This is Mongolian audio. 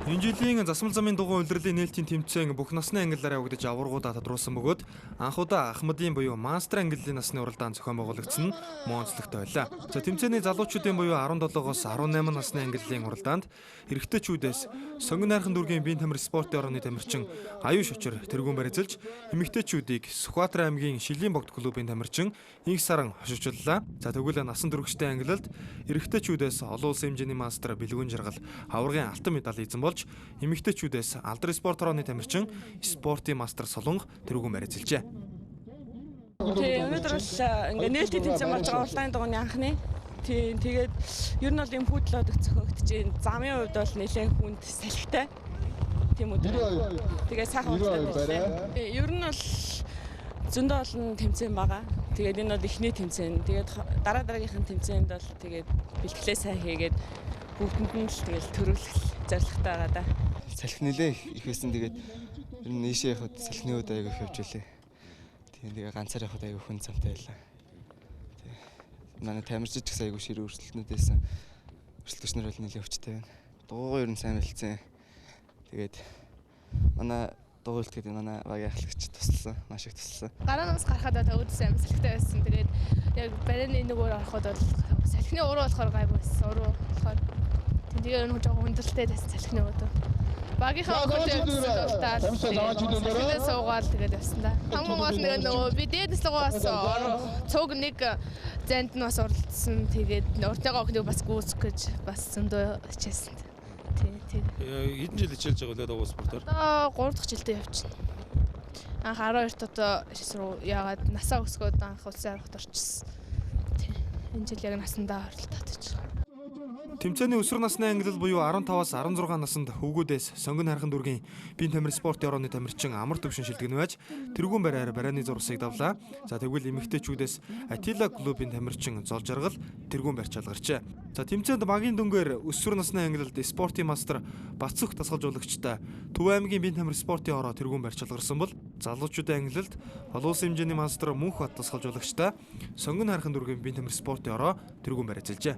Энэ жилийн засмал замын дугуйн улирлын нээлтийн тэмцээн бүх насны ангиллаар явагдаж аваргуудаа тодруулсан бөгөөд анх удаа Ахмадын буюу мастер ангиллын насны уралдаан зохион байгуулагдсан нь муу онцлогтой байлаа. За тэмцээний залуучуудын буюу 17-оос 18 насны ангиллын уралдаанд эрэгтэйчүүдээс сонгон найрхан дүүргийн биеийн тамир спортын орооны тамирчин Аюу Шочор тэргүүн барьцалж, эмэгтэйчүүдийг Сүхбаатар аймгийн Шилийн богд клубын тамирчин Инх Саран хошигчлаа. За тэгвэл насан туршидтой ангиллалд эрэгтэйчүүдээс олон улсын хэмжээний мастер бэлгүүн жаргал аваргын алтан медаль эзэн болж, эмэгтэйчүүдээс алдар спорт орооны тамирчин спортын мастер Солонго тэргүүн барьцалжээ. Өнөөдөр бол ингээ нээлтийн тэмцээн болж байгаа уралдааны дугуйны анхны. Тэгээд ер нь бол энэ пүүдлүүд зохиогдож байна. Замын хувьд бол нэлээд хүнд салхитай. Тийм үү. Тэгээд сайхан уралдаан. Ер нь бол зөндөө олон тэмцээн байгаа. Тэгээд энэ бол эхний тэмцээн. Тэгээд дараагийнхын тэмцээнд бол тэгээд бэлтгэлээ сайн хийгээд бүгдэнд нь л тэгээд төрүүлэх зорилготой байгаа да. Салхи нэлээ их байсан. Тэгээд ер нь ийшээ явахад салхины үед аяг их явж илээ. Тэгээ ганцаар явахад аяг хүн замтай байлаа. Манай тамирчид ч аяг ширээ өрсөлдөнүүдээс өрсөлдөгч нар бол нэлээд өвчтэй байна. Дугуй ер нь сайн хэлцэн. Тэгээд манай дугуйлт гэдэг манай багийн ахлагч тусласан, маш их тусласан. Гараа намс гарахад төвд сайн салхитай байсан. Тэгээд яг барины нөгөө ороход бол салхины уруу болохоор гайгүй байсан. Уруу болохоор тэгээ энэ жоохон хүндэлтэй байсан салхины уруу. Багийнхаа хөдөлгөөнөөр тэгээд суугаад тэгээд явсан да. Хамгийн гол нь нөгөө би дээдс лугаас цуг нэг занд нь бас оролцсон. Тэгээд уртайгаа охиныг бас гүйцэх гэж бас зөндөө хичээсэн. Тэг. Хэдэн жил хичээлж байгаа вэ дугуй спортоор? Одоо 3 дахь жилдээ явчихна. Анх 12 дот руу яагаад насаа өсгөөд анх улсын аврагт орчихсон. Тэг. Энэ жил яг насандаа оролдоод байж байгаа. Тэмцээний өсвөр насны ангиллал буюу 15-аас 16 наснд хөвгүүдээс сонгон хайрхан дүүргийн биеийн тамир спортын орооны тамирчин амар төвшин шилтгэн байж тэргүүн бариар барианы зурсыг давлаа. За тэгвэл эмэгтэйчүүдээс Атила клубын тамирчин Зол Жаргал тэргүүн барьж алгарчээ. За тэмцээнд багийн дүнгээр өсвөр насны ангиллалд спортын мастер Бацүх тасгалжуулагчтай Төв аймгийн биеийн тамир спортын ороо тэргүүн барьж алгарсан бол залуучуудын ангиллалд олон улсын хэмжээний мастер Мөнх бат тасгалжуулагчтай сонгон хайрхан дүүргийн биеийн тамир спортын ороо тэргүүн барьцалжээ.